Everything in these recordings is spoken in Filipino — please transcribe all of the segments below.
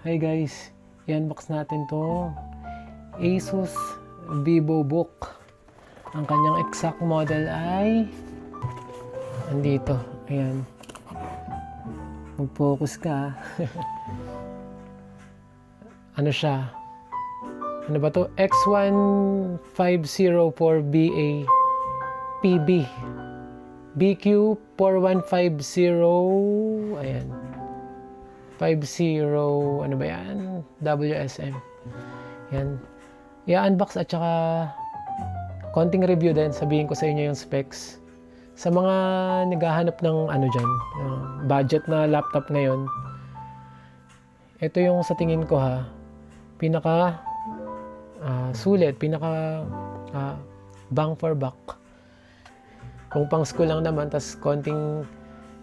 Hi guys, i-unbox natin to Asus VivoBook. Ang kanyang exact model ay andito. Ayan. Mag-focus ka. Ano siya? Ano ba to? X1504BA PB BQ4150. Ayan. 50, ano ba yan? WSM. Yan. I-unbox at saka konting review din. Sabihin ko sa inyo yung specs. Sa mga naghahanap ng ano dyan, budget na laptop ngayon, ito yung sa tingin ko pinaka sulit, pinaka bang for buck. Kung pang school lang naman, tas konting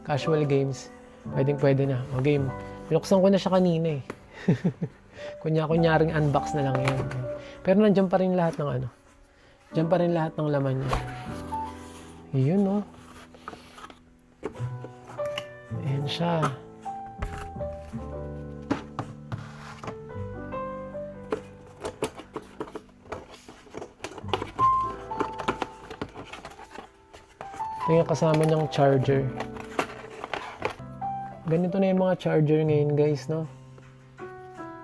casual games, pwede na. O game. Binuksan ko na siya kanina eh. Kunyaring unbox na lang yan. Pero nandiyan pa rin lahat ng ano. Diyan pa rin lahat ng laman niya. Yun no. Ayan siya. Ito yung kasama niyang charger. Ganito na yung mga charger ngayon guys, no?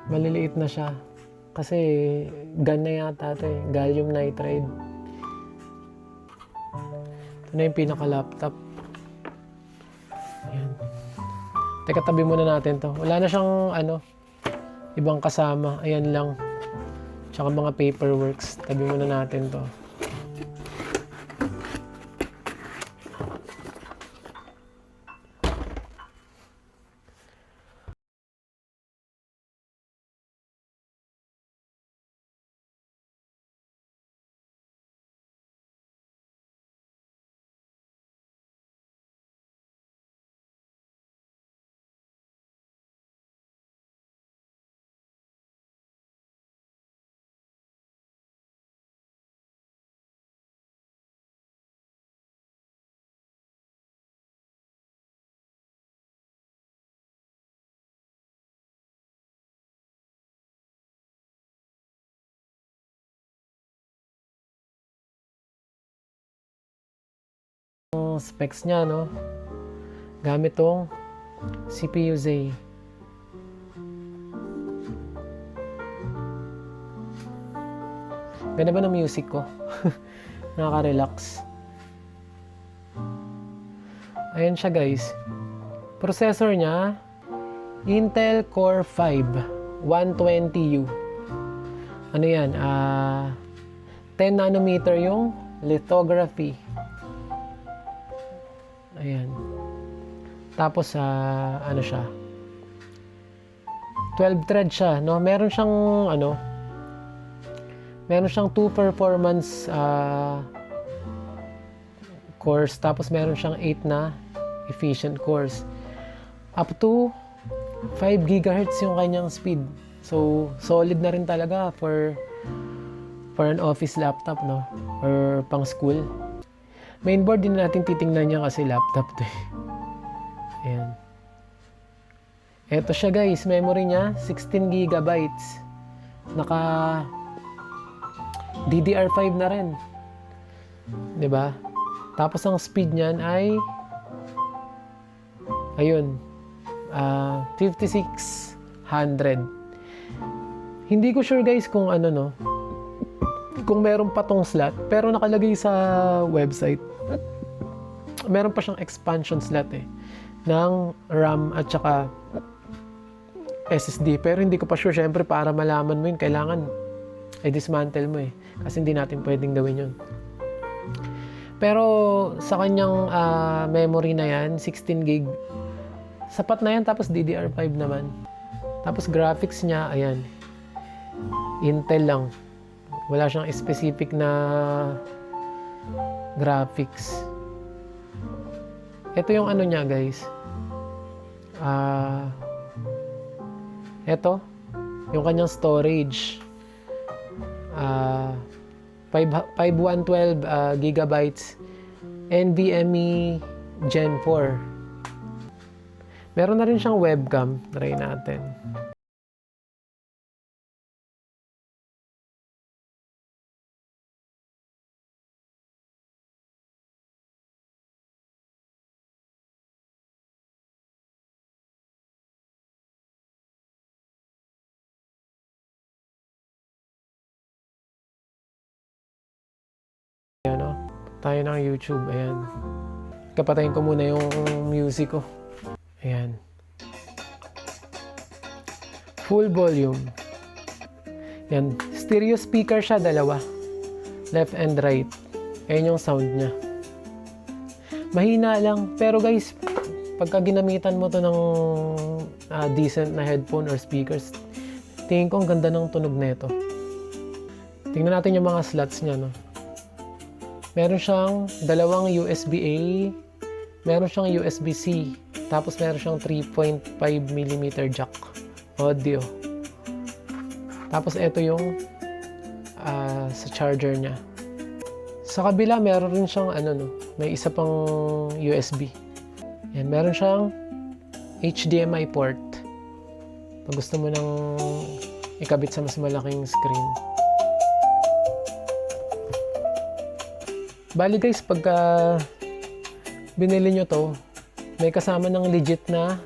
Maliliit na siya. Kasi gun na yata ito eh. Gallium nitride. Ito na yung pinaka-laptop. Ayan. Teka, tabi muna natin to. Wala na siyang ibang kasama. Ayan lang. Tsaka mga paperworks. Tabi muna natin to. Specs niya, no? Gamit tong CPU Zay. Ganda ba ng music ko? Nakaka-relax. Ayan siya guys. Processor niya, Intel Core 5 120U. Ano yan? 10 nanometer yung lithography. Ayan. Tapos ano siya? 12 thread siya, no? Meron siyang meron siyang 2 performance cores, tapos meron siyang 8 na efficient cores. Up to 5 GHz yung kanyang speed. So, solid na rin talaga for an office laptop, no? Or pang school. Mainboard din natin titingnan niya kasi laptop to eh. Ayan. Eto siya guys, memory niya 16 GB. Naka DDR5 na rin. 'Di ba? Tapos ang speed niyan ay ayun, 5600. Hindi ko sure guys kung kung meron pa tong slot, pero nakalagay sa website meron pa siyang expansion slot ng RAM at saka SSD, pero hindi ko pa sure. Syempre para malaman mo yun, kailangan i-dismantle mo kasi hindi natin pwedeng gawin yun. Pero sa kanyang memory na yan, 16 gig, sapat na yan. Tapos DDR5 naman. Tapos graphics niya, ayan, Intel lang. Wala siyang specific na graphics. Ito yung niya guys. Ito yung kanyang storage. 5112 gigabytes NVMe Gen 4. Meron na rin siyang webcam. Try natin. Ayan o. Tayo ng YouTube. Ayan. Kapatayin ko muna yung music ko. Ayan. Full volume. Yan. Stereo speaker siya, dalawa. Left and right. Ayan yung sound niya. Mahina lang. Pero guys, pagka ginamitan mo to ng decent na headphone or speakers, tingin ko ang ganda ng tunog nito. Tingnan natin yung mga slots niya, no? Meron siyang dalawang USB-A, meron siyang USB-C, tapos meron siyang 3.5mm jack audio. Tapos ito yung sa charger niya. Sa kabila meron rin siyang may isa pang USB. Yan, meron siyang HDMI port. Pag gusto mo nang ikabit sa mas malaking screen. Bali guys, pagka binili nyo to, may kasama ng legit na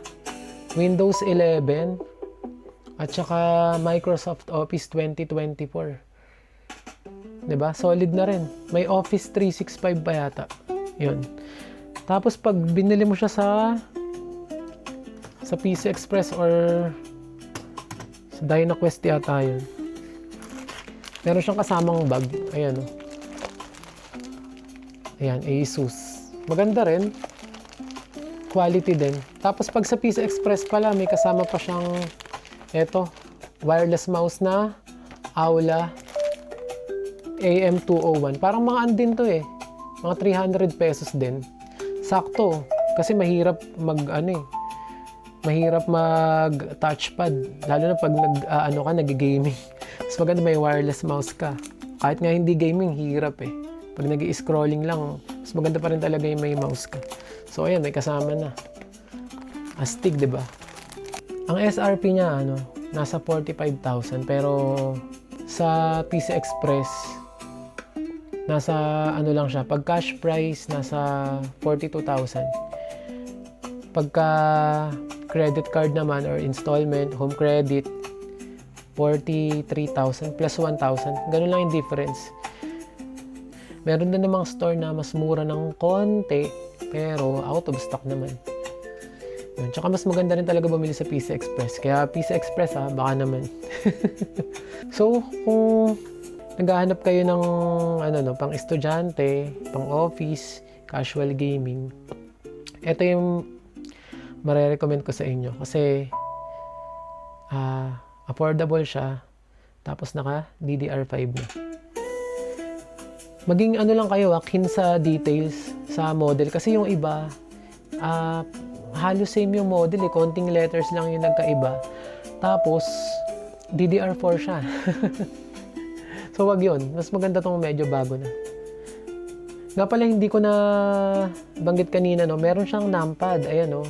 Windows 11 at saka Microsoft Office 2024. Diba? Solid na rin. May Office 365 pa yata. Yun. Tapos pag binili mo siya sa PC Express or sa DynaQuest yata yun, meron siyang kasamang bag. Ayan o. Ayan, Asus. Maganda rin. Quality din. Tapos pag sa PC Express pala, may kasama pa siyang wireless mouse na Aula AM201. Parang mga andin to eh. Mga 300 pesos din. Sakto. Kasi mahirap mahirap mag touchpad. Lalo na pag nag-gaming. Mas maganda may wireless mouse ka. Kahit nga hindi gaming, hirap eh. Pag nag-i-scrolling lang, mas maganda pa rin talaga yung may mouse ka. So ayan, may kasama na. Astig, 'di ba? Ang SRP niya nasa 45,000 pero sa PC Express nasa lang siya, pag cash price nasa 42,000. Pagka credit card naman or installment, home credit 43,000 plus 1,000. Ganun lang yung difference. Meron din namang store na mas mura ng konti, pero out of stock naman. Yun. Tsaka mas maganda rin talaga bumili sa PC Express. Kaya PC Express baka naman. So, kung naghahanap kayo ng pang estudyante, pang office, casual gaming, ito yung marirecommend ko sa inyo. Kasi affordable siya, tapos naka DDR5 na. Maging lang kayo, keen sa details sa model. Kasi yung iba, halos same yung model eh. Konting letters lang yung nagkaiba. Tapos, DDR4 siya. So, wag yun. Mas maganda tong medyo bago na. Nga pala, hindi ko na banggit kanina, meron siyang numpad. Ayan,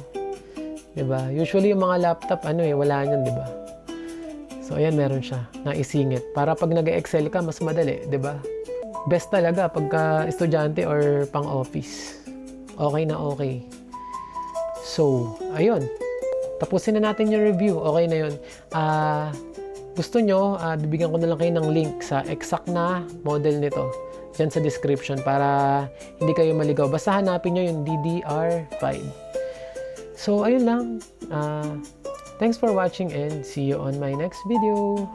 diba? Usually, yung mga laptop, wala niyan, diba? So, ayan, meron siya. Naisingit. Para pag nag-excel ka, mas madali, diba? Best talaga pagka estudyante or pang-office. Okay na okay. So, ayun. Tapusin na natin yung review. Okay na yun. Gusto nyo, bibigyan ko na lang kayo ng link sa exact na model nito. Diyan sa description para hindi kayo maligaw. Basta hanapin nyo yung DDR5. So, ayun lang. Thanks for watching and see you on my next video.